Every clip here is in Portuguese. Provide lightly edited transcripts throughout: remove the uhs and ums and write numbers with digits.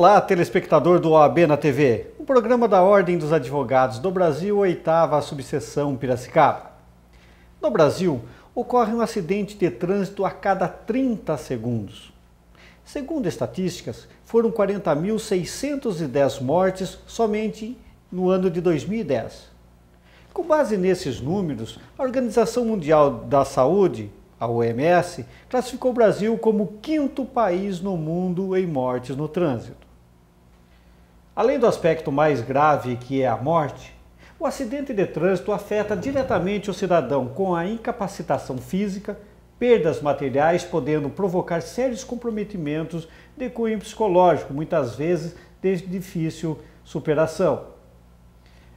Olá, telespectador do OAB na TV, o programa da Ordem dos Advogados do Brasil, 8ª subseção Piracicaba. No Brasil, ocorre um acidente de trânsito a cada 30 segundos. Segundo estatísticas, foram 40.610 mortes somente no ano de 2010. Com base nesses números, a Organização Mundial da Saúde, a OMS, classificou o Brasil como o 5º país no mundo em mortes no trânsito. Além do aspecto mais grave, que é a morte, o acidente de trânsito afeta diretamente o cidadão com a incapacitação física, perdas materiais, podendo provocar sérios comprometimentos de cunho psicológico, muitas vezes de difícil superação.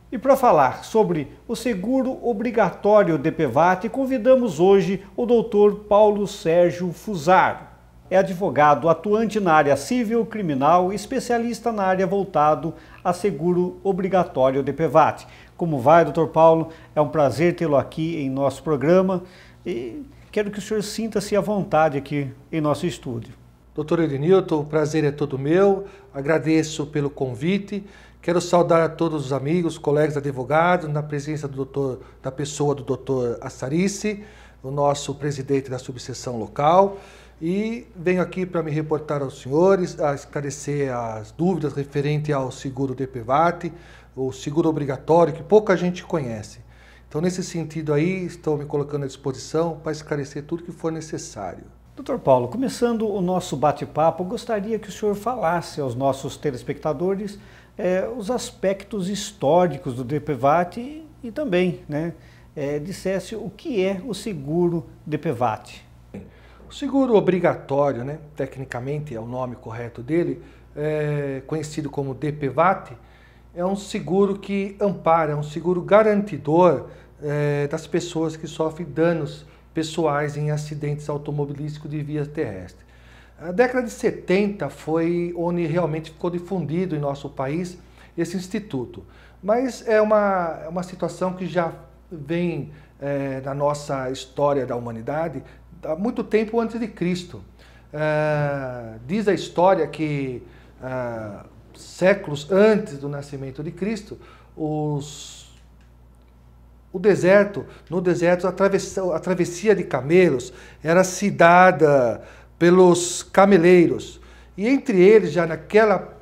E para falar sobre o seguro obrigatório DPVAT, convidamos hoje o Dr. Paulo Sérgio Fusaro. É advogado atuante na área civil criminal, especialista na área voltado a seguro obrigatório DPVAT. Como vai, Dr. Paulo? É um prazer tê-lo aqui em nosso programa e quero que o senhor sinta-se à vontade aqui em nosso estúdio. Doutor Edenilton, o prazer é todo meu, agradeço pelo convite. Quero saudar a todos os amigos, colegas advogados, na presença da pessoa do Dr. Assarice, o nosso presidente da subseção local, e venho aqui para me reportar aos senhores, a esclarecer as dúvidas referentes ao seguro DPVAT, o seguro obrigatório, que pouca gente conhece. Então, nesse sentido aí, estou me colocando à disposição para esclarecer tudo que for necessário. Dr. Paulo, começando o nosso bate-papo, gostaria que o senhor falasse aos nossos telespectadores os aspectos históricos do DPVAT e também dissesse o que é o seguro DPVAT. O seguro obrigatório, tecnicamente é o nome correto dele, conhecido como DPVAT, é um seguro que ampara, é um seguro garantidor das pessoas que sofrem danos pessoais em acidentes automobilísticos de via terrestre. A década de 70 foi onde realmente ficou difundido em nosso país esse instituto, mas é uma situação que já vem na nossa história da humanidade há muito tempo antes de Cristo. Diz a história que séculos antes do nascimento de Cristo, no deserto, a travessia de camelos era se dada pelos cameleiros. E entre eles, já naquela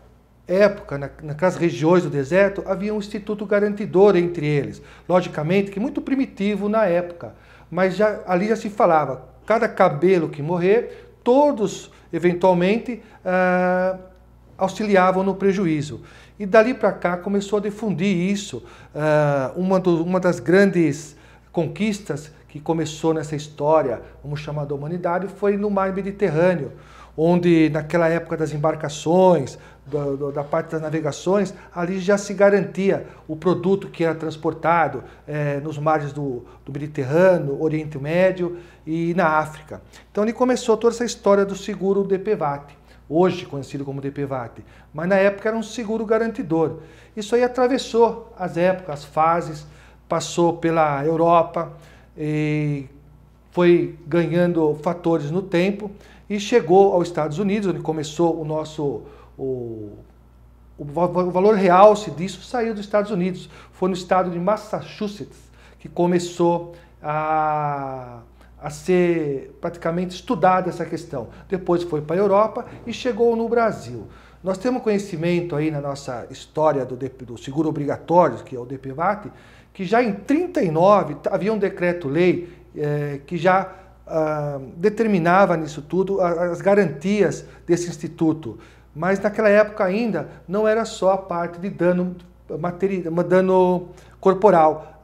época, naquelas regiões do deserto, havia um instituto garantidor entre eles. Logicamente que muito primitivo na época, mas ali já se falava, cada camelo que morrer, todos eventualmente auxiliavam no prejuízo. E dali para cá começou a difundir isso. Uma das grandes conquistas que começou nessa história, vamos chamar da humanidade, foi no mar Mediterrâneo, onde naquela época das embarcações, da parte das navegações, ali já se garantia o produto que era transportado nos mares do Mediterrâneo, Oriente Médio e na África. Então ali começou toda essa história do seguro DPVAT, hoje conhecido como DPVAT, mas na época era um seguro garantidor. Isso aí atravessou as épocas, as fases, passou pela Europa, e foi ganhando fatores no tempo e chegou aos Estados Unidos, onde começou o valor realce disso saiu dos Estados Unidos. Foi no estado de Massachusetts que começou a ser praticamente estudada essa questão. Depois foi para a Europa e chegou no Brasil. Nós temos conhecimento aí na nossa história do seguro obrigatório, que é o DPVAT, que já em 1939 havia um decreto-lei que já determinava nisso tudo as garantias desse instituto. Mas naquela época ainda não era só a parte de dano corporal,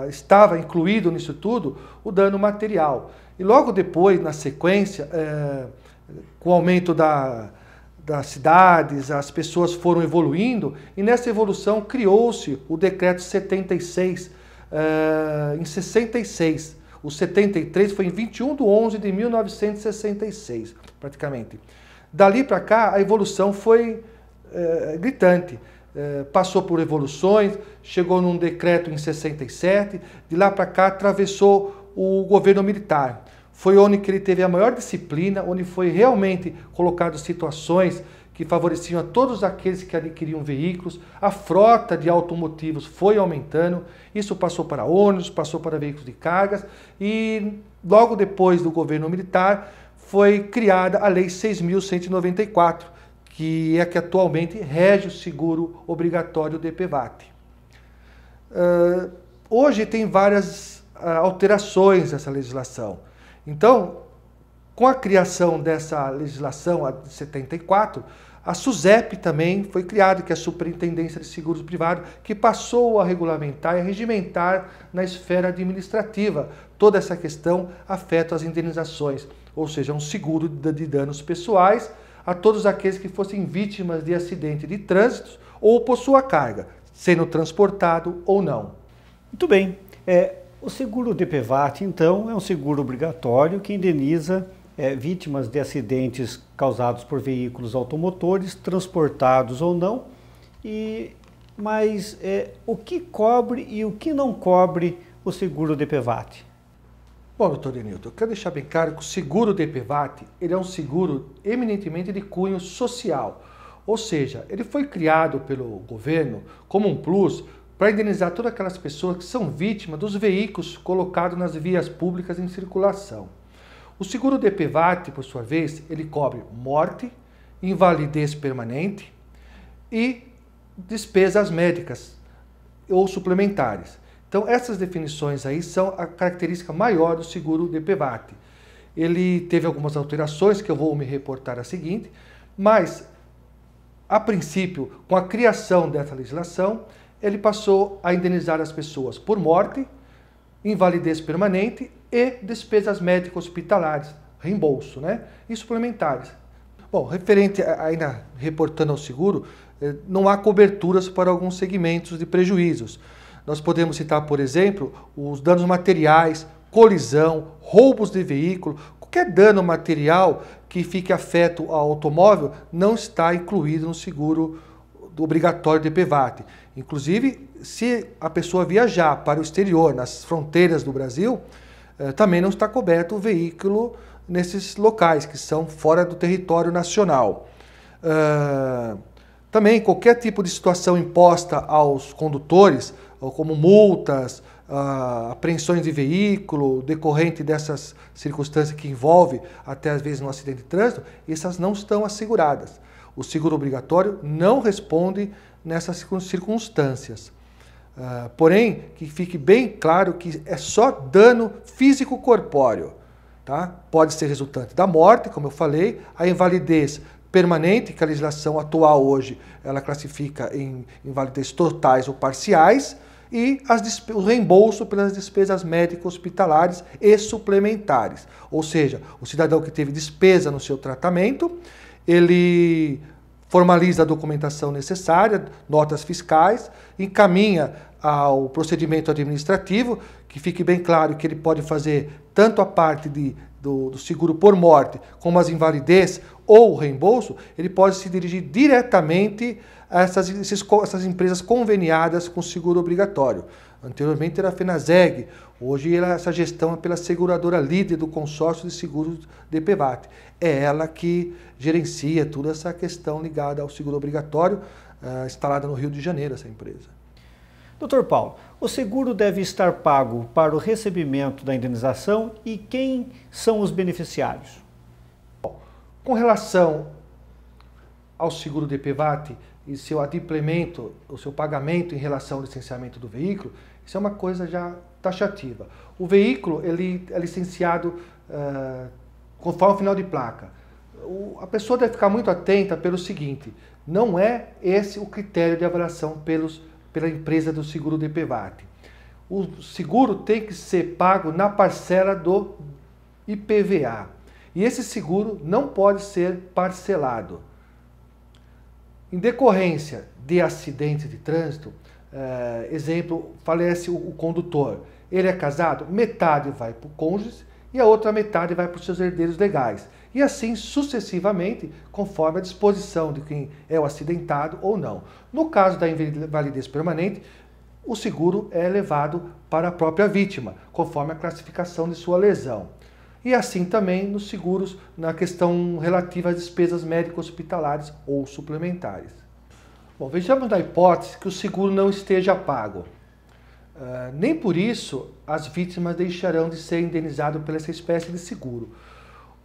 estava incluído nisso tudo o dano material. E logo depois, na sequência, com o aumento das cidades, as pessoas foram evoluindo, e nessa evolução criou-se o decreto 76, em 66. O 73 foi em 21 de 11 de 1966, praticamente. Dali para cá, a evolução foi gritante. Passou por evoluções, chegou num decreto em 67, de lá para cá atravessou o governo militar. Foi onde que ele teve a maior disciplina, onde foi realmente colocado situações que favoreciam a todos aqueles que adquiriam veículos, a frota de automotivos foi aumentando, isso passou para ônibus, passou para veículos de cargas e logo depois do governo militar foi criada a Lei 6.194, que é a que atualmente rege o seguro obrigatório DPVAT. Hoje tem várias alterações nessa legislação. Então, com a criação dessa legislação, a de 74, a SUSEP também foi criada, que é a Superintendência de Seguros Privados, que passou a regulamentar e a regimentar na esfera administrativa. Toda essa questão afeta as indenizações, ou seja, um seguro de danos pessoais a todos aqueles que fossem vítimas de acidente de trânsito ou por sua carga, sendo transportado ou não. Muito bem. O seguro DPVAT, então, é um seguro obrigatório que indeniza vítimas de acidentes causados por veículos automotores, transportados ou não. Mas o que cobre e o que não cobre o seguro DPVAT? Bom, doutor Denilton, eu quero deixar bem claro que o seguro DPVAT ele é um seguro eminentemente de cunho social. Ou seja, ele foi criado pelo governo como um plus para indenizar todas aquelas pessoas que são vítimas dos veículos colocados nas vias públicas em circulação. O seguro DPVAT, por sua vez, ele cobre morte, invalidez permanente e despesas médicas ou suplementares. Então, essas definições aí são a característica maior do seguro DPVAT. Ele teve algumas alterações que eu vou me reportar a seguinte, mas, a princípio, com a criação dessa legislação, ele passou a indenizar as pessoas por morte, invalidez permanente e despesas médicas hospitalares, reembolso, né? E suplementares. Bom, referente ainda reportando ao seguro, não há coberturas para alguns segmentos de prejuízos. Nós podemos citar, por exemplo, os danos materiais, colisão, roubos de veículo, qualquer dano material que fique afeto ao automóvel não está incluído no seguro obrigatório DPVAT. Inclusive, se a pessoa viajar para o exterior, nas fronteiras do Brasil, também não está coberto o veículo nesses locais, que são fora do território nacional. Também qualquer tipo de situação imposta aos condutores, como multas, apreensões de veículo, decorrente dessas circunstâncias que envolve até às vezes um acidente de trânsito, essas não estão asseguradas. O seguro obrigatório não responde nessas circunstâncias. Porém, que fique bem claro que é só dano físico-corpóreo. Tá? Pode ser resultante da morte, como eu falei, a invalidez permanente, que a legislação atual hoje ela classifica em invalidez totais ou parciais, e o reembolso pelas despesas médicas hospitalares e suplementares. Ou seja, o cidadão que teve despesa no seu tratamento, ele formaliza a documentação necessária, notas fiscais, encaminha ao procedimento administrativo, que fique bem claro que ele pode fazer tanto a parte do seguro por morte, como as invalidez ou o reembolso, ele pode se dirigir diretamente a essas empresas conveniadas com seguro obrigatório. Anteriormente era a FENASEG, hoje essa gestão é pela seguradora líder do consórcio de seguros DPVAT. É ela que gerencia toda essa questão ligada ao seguro obrigatório, instalada no Rio de Janeiro, essa empresa. Doutor Paulo, o seguro deve estar pago para o recebimento da indenização e quem são os beneficiários? Bom, com relação ao seguro DPVAT e seu adimplemento, o seu pagamento em relação ao licenciamento do veículo, isso é uma coisa já taxativa. O veículo ele é licenciado conforme o final de placa. A pessoa deve ficar muito atenta pelo seguinte, não é esse o critério de avaliação pela empresa do seguro DPVAT. O seguro tem que ser pago na parcela do IPVA. E esse seguro não pode ser parcelado. Em decorrência de acidente de trânsito, exemplo, falece o condutor. Ele é casado, metade vai para o cônjuge e a outra metade vai para os seus herdeiros legais. E assim sucessivamente, conforme a disposição de quem é o acidentado ou não. No caso da invalidez permanente, o seguro é levado para a própria vítima, conforme a classificação de sua lesão. E assim também nos seguros na questão relativa às despesas médico-hospitalares ou suplementares. Bom, vejamos na hipótese que o seguro não esteja pago. Nem por isso as vítimas deixarão de ser indenizadas pela essa espécie de seguro.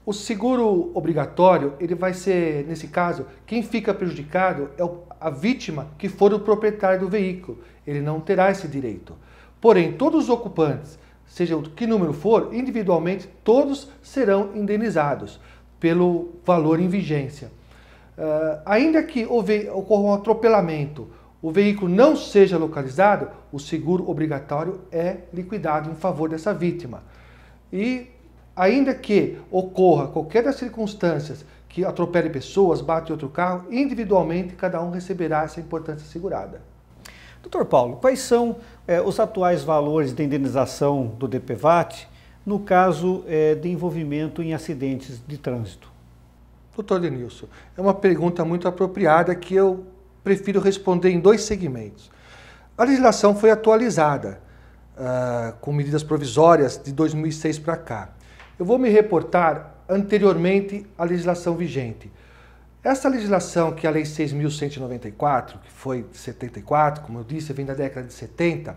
O seguro obrigatório, ele vai ser, nesse caso, quem fica prejudicado é a vítima que for o proprietário do veículo. Ele não terá esse direito. Porém, todos os ocupantes, seja que número for, individualmente, todos serão indenizados pelo valor em vigência. Ainda que ocorra um atropelamento, o veículo não seja localizado, o seguro obrigatório é liquidado em favor dessa vítima. E ainda que ocorra qualquer das circunstâncias que atropele pessoas, bate outro carro, individualmente cada um receberá essa importância segurada. Doutor Paulo, quais são os atuais valores de indenização do DPVAT no caso de envolvimento em acidentes de trânsito? Doutor Denilson, é uma pergunta muito apropriada que eu prefiro responder em dois segmentos. A legislação foi atualizada com medidas provisórias de 2006 para cá. Eu vou me reportar anteriormente à legislação vigente. Essa legislação, que é a Lei 6.194, que foi de 74, como eu disse, vem da década de 70,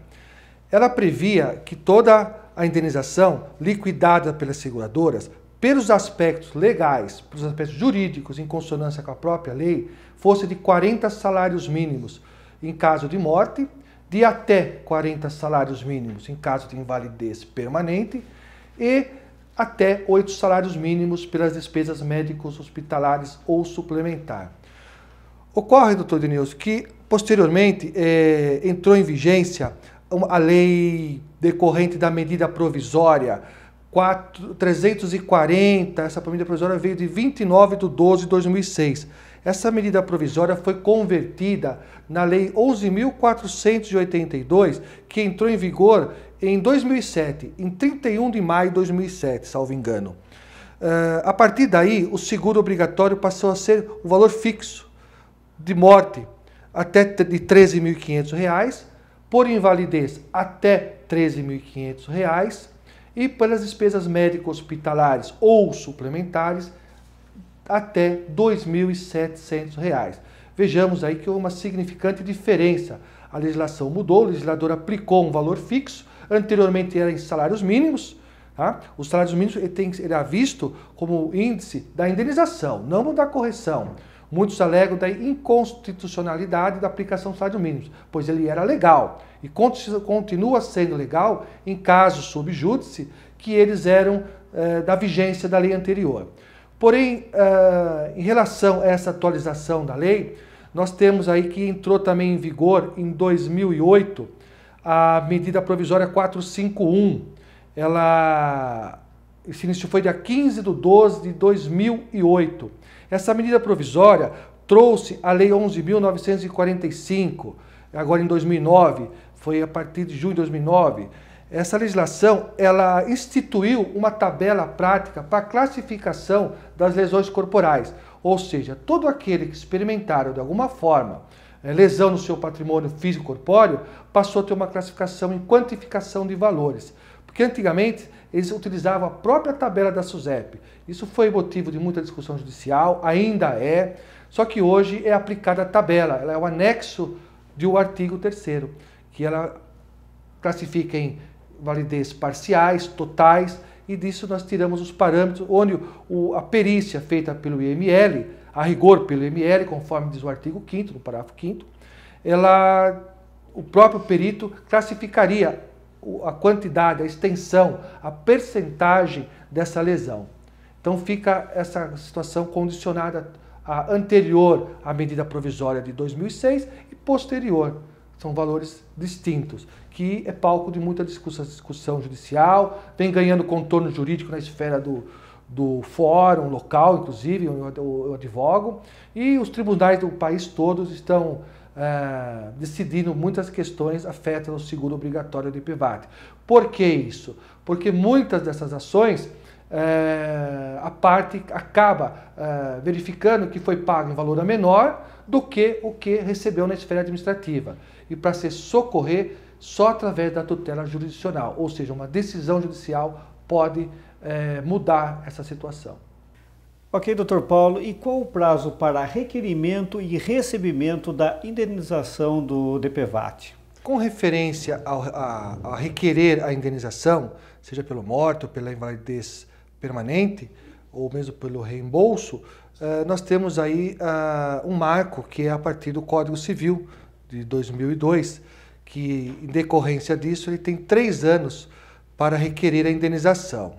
ela previa que toda a indenização liquidada pelas seguradoras, pelos aspectos legais, pelos aspectos jurídicos, em consonância com a própria lei, fosse de 40 salários mínimos em caso de morte, de até 40 salários mínimos em caso de invalidez permanente e até 8 salários mínimos pelas despesas médicos, hospitalares ou suplementar. Ocorre, doutor Denilson, que posteriormente entrou em vigência a lei decorrente da medida provisória 340, essa medida provisória veio de 29/12/2006. Essa medida provisória foi convertida na Lei 11.482, que entrou em vigor em 2007, em 31 de maio de 2007, salvo engano. A partir daí, o seguro obrigatório passou a ser um valor fixo de morte até de R$ 13.500, por invalidez até R$ 13.500 e pelas despesas médico-hospitalares ou suplementares até R$ 2.700. Vejamos aí que houve uma significante diferença. A legislação mudou, o legislador aplicou um valor fixo, anteriormente era em salários mínimos. Tá? Os salários mínimos ele é visto como índice da indenização, não da correção. Muitos alegam da inconstitucionalidade da aplicação dos salários mínimos, pois ele era legal e continua sendo legal em casos sub júdice que eles eram da vigência da lei anterior. Porém, em relação a essa atualização da lei, nós temos aí que entrou também em vigor em 2008 a medida provisória 451. Ela se iniciou, foi dia 15/12/2008. Essa medida provisória trouxe a Lei 11.945, agora em 2009, foi a partir de junho de 2009. Essa legislação, ela instituiu uma tabela prática para a classificação das lesões corporais, ou seja, todo aquele que experimentaram de alguma forma lesão no seu patrimônio físico corpóreo, passou a ter uma classificação em quantificação de valores. Porque antigamente eles utilizavam a própria tabela da SUSEP. Isso foi motivo de muita discussão judicial, ainda é, só que hoje é aplicada a tabela, ela é o anexo do artigo 3º, que ela classifica em validez parciais, totais, e disso nós tiramos os parâmetros, onde a perícia feita pelo IML, a rigor pelo IML, conforme diz o artigo 5º, no parágrafo 5º, o próprio perito classificaria a quantidade, a extensão, a percentagem dessa lesão. Então fica essa situação condicionada à anterior à medida provisória de 2006 e posterior. São valores distintos, que é palco de muita discussão judicial, vem ganhando contorno jurídico na esfera do fórum local, inclusive, eu advogo, e os tribunais do país todos estão decidindo muitas questões afetam o seguro obrigatório de DPVAT. Por que isso? Porque muitas dessas ações a parte acaba verificando que foi pago em valor menor do que o que recebeu na esfera administrativa. E para se socorrer só através da tutela jurisdicional, ou seja, uma decisão judicial pode mudar essa situação. Ok, Dr. Paulo, e qual o prazo para requerimento e recebimento da indenização do DPVAT? Com referência a requerer a indenização, seja pela morte ou pela invalidez permanente, ou mesmo pelo reembolso, nós temos aí um marco que é a partir do Código Civil de 2002, que em decorrência disso ele tem 3 anos para requerer a indenização.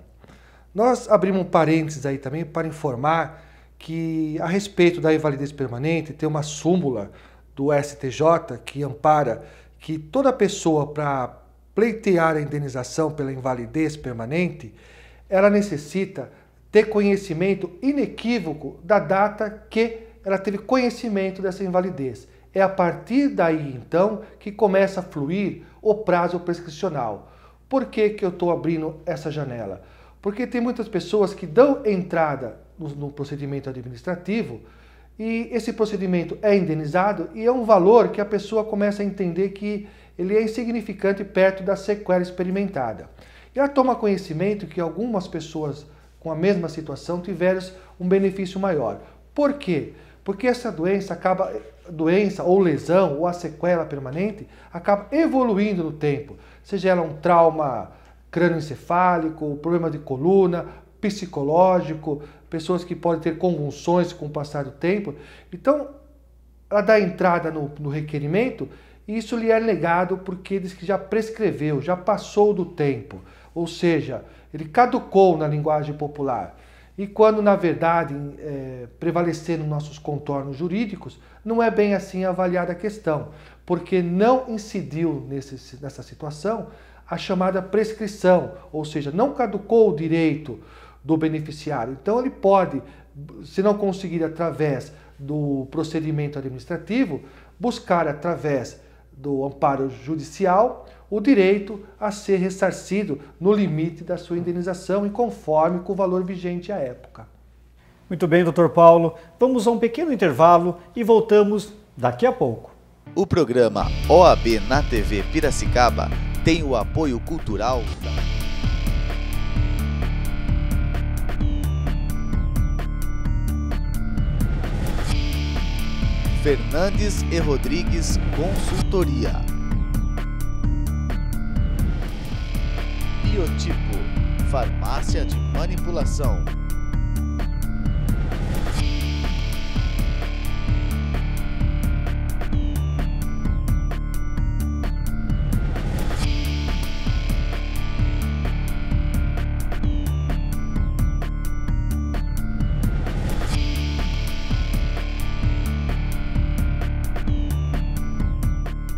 Nós abrimos um parênteses aí também para informar que a respeito da invalidez permanente tem uma súmula do STJ que ampara que toda pessoa para pleitear a indenização pela invalidez permanente, ela necessita ter conhecimento inequívoco da data que ela teve conhecimento dessa invalidez. É a partir daí, então, que começa a fluir o prazo prescricional. Por que eu estou abrindo essa janela? Porque tem muitas pessoas que dão entrada no procedimento administrativo e esse procedimento é indenizado e é um valor que a pessoa começa a entender que ele é insignificante perto da sequela experimentada. E ela toma conhecimento que algumas pessoas com a mesma situação tiveram um benefício maior. Por quê? Porque essa doença ou lesão ou a sequela permanente acaba evoluindo no tempo, seja ela um trauma crânioencefálico, problema de coluna, psicológico, pessoas que podem ter convulsões com o passar do tempo. Então, ela dá entrada no requerimento e isso lhe é negado porque diz que já prescreveu, já passou do tempo. Ou seja, ele caducou na linguagem popular. E quando, na verdade, prevalecer nos nossos contornos jurídicos, não é bem assim avaliada a questão, porque não incidiu nessa situação a chamada prescrição, ou seja, não caducou o direito do beneficiário. Então ele pode, se não conseguir através do procedimento administrativo, buscar através do amparo judicial o direito a ser ressarcido no limite da sua indenização e conforme com o valor vigente à época. Muito bem, Dr. Paulo. Vamos a um pequeno intervalo e voltamos daqui a pouco. O programa OAB na TV Piracicaba tem o apoio cultural da Fernandes e Rodrigues Consultoria, Biotipo, farmácia de manipulação,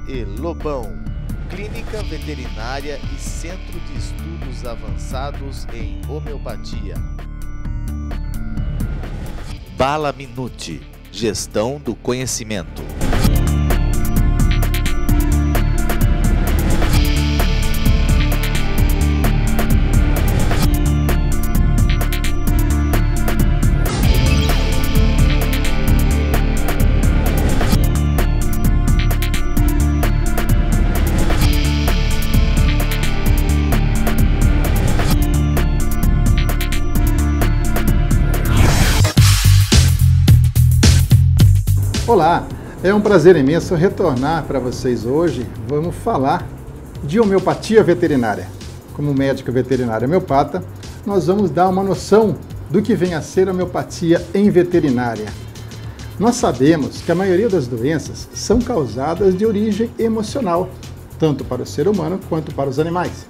e Lobão, clínica veterinária e centro de estudos avançados em homeopatia. Bala Minuti, gestão do conhecimento. Olá, é um prazer imenso retornar para vocês hoje. Vamos falar de homeopatia veterinária. Como médico veterinário homeopata, nós vamos dar uma noção do que vem a ser homeopatia em veterinária. Nós sabemos que a maioria das doenças são causadas de origem emocional, tanto para o ser humano quanto para os animais.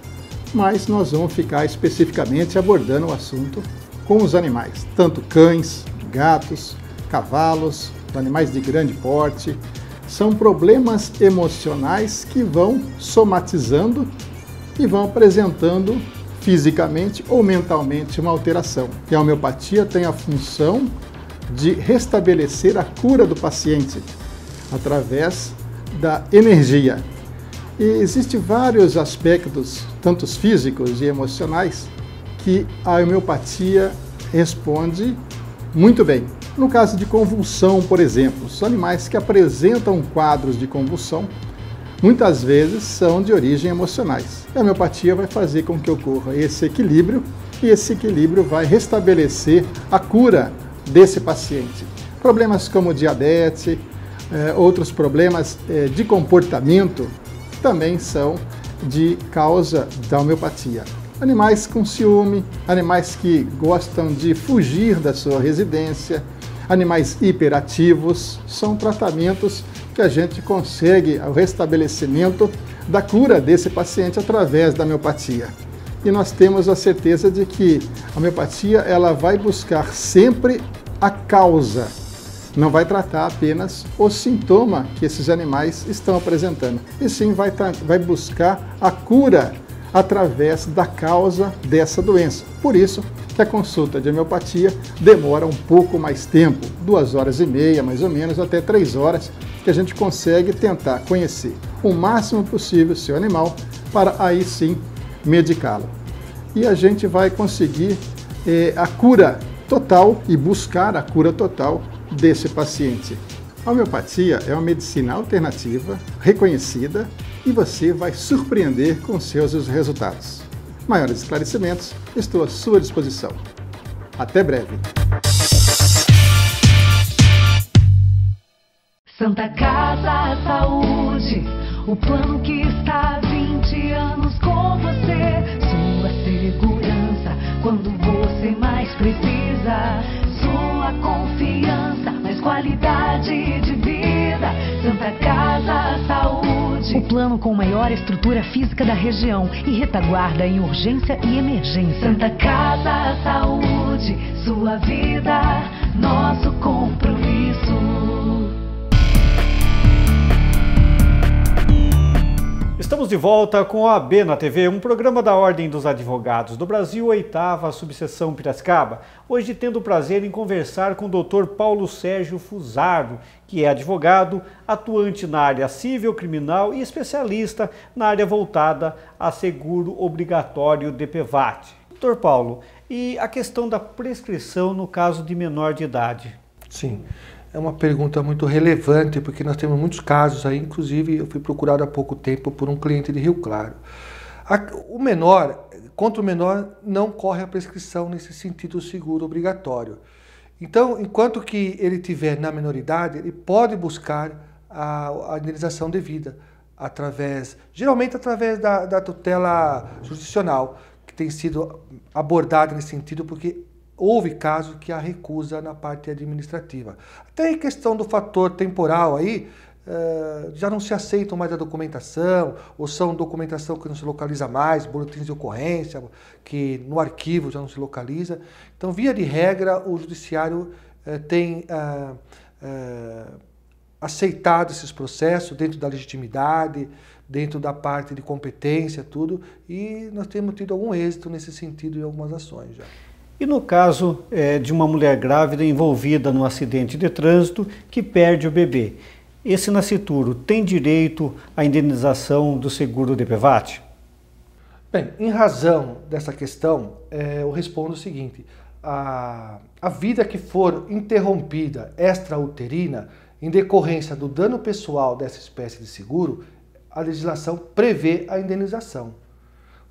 Mas nós vamos ficar especificamente abordando o assunto com os animais, tanto cães, gatos, cavalos, animais de grande porte. São problemas emocionais que vão somatizando e vão apresentando fisicamente ou mentalmente uma alteração. E a homeopatia tem a função de restabelecer a cura do paciente através da energia. E existem vários aspectos, tanto físicos e emocionais, que a homeopatia responde muito bem. No caso de convulsão, por exemplo, os animais que apresentam quadros de convulsão, muitas vezes são de origem emocionais. A homeopatia vai fazer com que ocorra esse equilíbrio e esse equilíbrio vai restabelecer a cura desse paciente. Problemas como diabetes, outros problemas de comportamento também são de causa da homeopatia. Animais com ciúme, animais que gostam de fugir da sua residência, animais hiperativos, são tratamentos que a gente consegue o restabelecimento da cura desse paciente através da homeopatia. E nós temos a certeza de que a homeopatia ela vai buscar sempre a causa, não vai tratar apenas o sintoma que esses animais estão apresentando, e sim vai buscar a cura através da causa dessa doença. Por isso que a consulta de homeopatia demora um pouco mais tempo, 2 horas e meia, mais ou menos, até 3 horas, que a gente consegue tentar conhecer o máximo possível o seu animal para aí sim medicá-lo. E a gente vai conseguir a cura total e buscar a cura total desse paciente. A homeopatia é uma medicina alternativa, reconhecida, e você vai surpreender com seus resultados. Maiores esclarecimentos, estou à sua disposição. Até breve. Santa Casa Saúde, o plano que está há 20 anos com você. Sua segurança quando você mais precisa. Sua confiança, mais qualidade de vida. Santa Casa Saúde, o plano com maior estrutura física da região e retaguarda em urgência e emergência. Santa Casa Saúde, sua vida, nosso compromisso. Estamos de volta com a OAB na TV, um programa da Ordem dos Advogados do Brasil, 8ª Subseção Piracicaba. Hoje tendo o prazer em conversar com o Dr. Paulo Sérgio Fusaro, que é advogado, atuante na área civil, criminal e especialista na área voltada a seguro obrigatório DPVAT. Dr. Paulo, e a questão da prescrição no caso de menor de idade? Sim. É uma pergunta muito relevante, porque nós temos muitos casos aí, inclusive eu fui procurado há pouco tempo por um cliente de Rio Claro. Contra o menor não corre a prescrição nesse sentido seguro obrigatório. Então, enquanto que ele tiver na menoridade, ele pode buscar a indenização devida, geralmente através da tutela jurisdicional, que tem sido abordada nesse sentido, porque houve casos que a recusa na parte administrativa. Até em questão do fator temporal aí, já não se aceitam mais a documentação, ou são documentação que não se localiza mais, boletins de ocorrência, que no arquivo já não se localiza. Então, via de regra, o judiciário tem aceitado esses processos dentro da legitimidade, dentro da parte de competência, tudo, e nós temos tido algum êxito nesse sentido em algumas ações já. E no caso de uma mulher grávida envolvida num acidente de trânsito que perde o bebê, esse nascituro tem direito à indenização do seguro DPVAT? Bem, em razão dessa questão, eu respondo o seguinte: a vida que for interrompida extrauterina em decorrência do dano pessoal dessa espécie de seguro, a legislação prevê a indenização.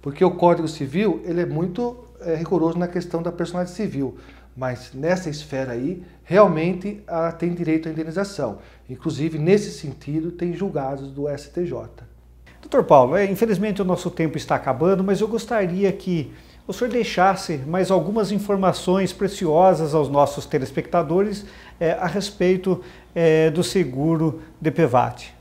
Porque o Código Civil ele é muito rigoroso na questão da personalidade civil, mas nessa esfera aí, realmente ela tem direito à indenização. Inclusive, nesse sentido, tem julgados do STJ. Doutor Paulo, infelizmente o nosso tempo está acabando, mas eu gostaria que o senhor deixasse mais algumas informações preciosas aos nossos telespectadores a respeito do seguro DPVAT.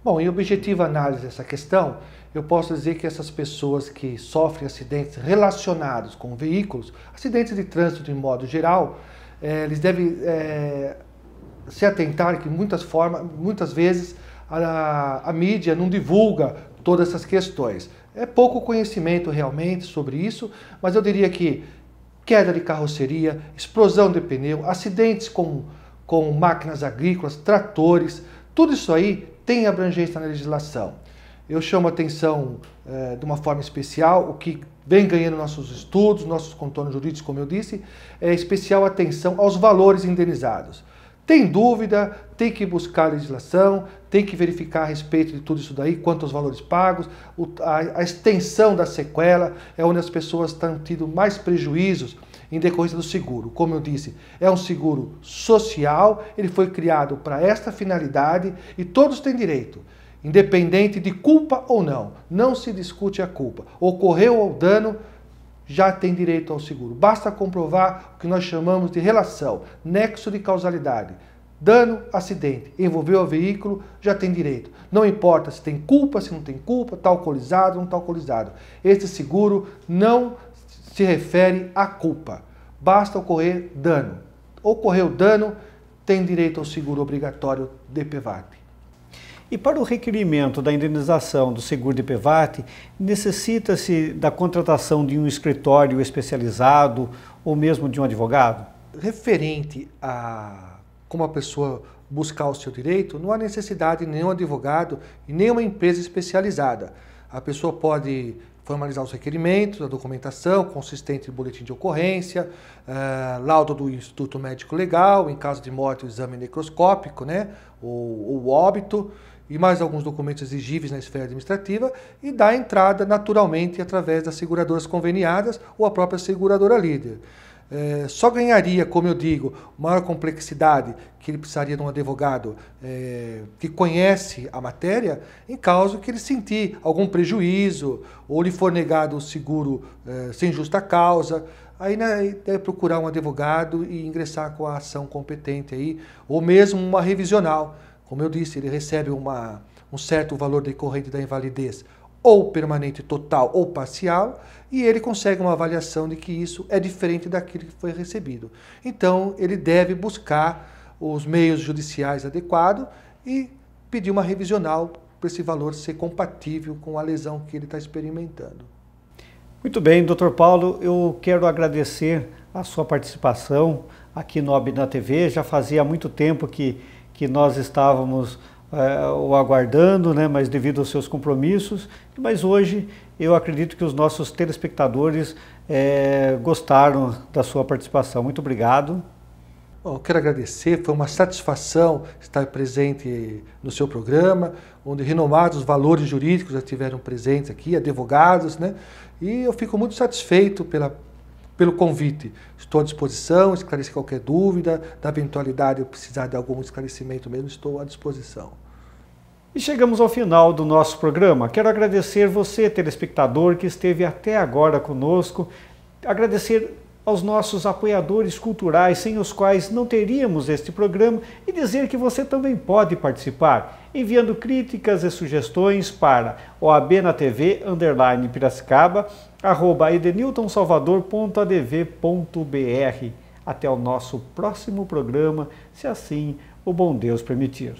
Bom, em objetiva análise dessa questão, eu posso dizer que essas pessoas que sofrem acidentes relacionados com veículos, acidentes de trânsito de modo geral, eles devem se atentar que muitas vezes a mídia não divulga todas essas questões. É pouco conhecimento realmente sobre isso, mas eu diria que queda de carroceria, explosão de pneu, acidentes com máquinas agrícolas, tratores, tudo isso aí tem abrangência na legislação. Eu chamo a atenção de uma forma especial, o que vem ganhando nossos estudos, nossos contornos jurídicos, como eu disse, é especial atenção aos valores indenizados. Tem dúvida, tem que buscar a legislação, tem que verificar a respeito de tudo isso daí, quanto aos valores pagos, a extensão da sequela, é onde as pessoas estão tendo mais prejuízos em decorrência do seguro. Como eu disse, é um seguro social, ele foi criado para esta finalidade e todos têm direito, independente de culpa ou não. Não se discute a culpa. Ocorreu o dano, já tem direito ao seguro. Basta comprovar o que nós chamamos de relação, nexo de causalidade. Dano, acidente, envolveu o veículo, já tem direito. Não importa se tem culpa, se não tem culpa, está alcoolizado, não está alcoolizado. Este seguro não se refere à culpa. Basta ocorrer dano. Ocorreu dano, tem direito ao seguro obrigatório DPVAT. E para o requerimento da indenização do seguro DPVAT, necessita-se da contratação de um escritório especializado ou mesmo de um advogado? Referente a como a pessoa buscar o seu direito, não há necessidade de nenhum advogado e nenhuma empresa especializada. A pessoa pode formalizar os requerimentos, a documentação consistente em boletim de ocorrência, laudo do Instituto Médico Legal, em caso de morte o exame necroscópico, né, ou óbito, e mais alguns documentos exigíveis na esfera administrativa, e dar entrada naturalmente através das seguradoras conveniadas ou a própria seguradora líder. Só ganharia, como eu digo, maior complexidade que ele precisaria de um advogado que conhece a matéria, em caso que ele sentir algum prejuízo ou lhe for negado o seguro sem justa causa. Aí deve procurar um advogado e ingressar com a ação competente aí, ou mesmo uma revisional. Como eu disse, ele recebe um certo valor decorrente da invalidez, ou permanente total ou parcial, e ele consegue uma avaliação de que isso é diferente daquilo que foi recebido. Então, ele deve buscar os meios judiciais adequados e pedir uma revisional para esse valor ser compatível com a lesão que ele está experimentando. Muito bem, Dr. Paulo, eu quero agradecer a sua participação aqui no OAB na TV. Já fazia muito tempo que nós estávamos o aguardando, né, mas devido aos seus compromissos, mas hoje eu acredito que os nossos telespectadores gostaram da sua participação. Muito obrigado. Bom, eu quero agradecer, foi uma satisfação estar presente no seu programa, onde renomados valores jurídicos já estiveram presentes aqui, advogados, né, e eu fico muito satisfeito pelo convite. Estou à disposição, esclarecer qualquer dúvida, da eventualidade eu precisar de algum esclarecimento mesmo, estou à disposição. E chegamos ao final do nosso programa. Quero agradecer você, telespectador, que esteve até agora conosco, agradecer aos nossos apoiadores culturais, sem os quais não teríamos este programa, e dizer que você também pode participar, enviando críticas e sugestões para oabnatv_piracicaba, @edeniltonsalvador.adv.br. Até o nosso próximo programa, se assim o bom Deus permitir.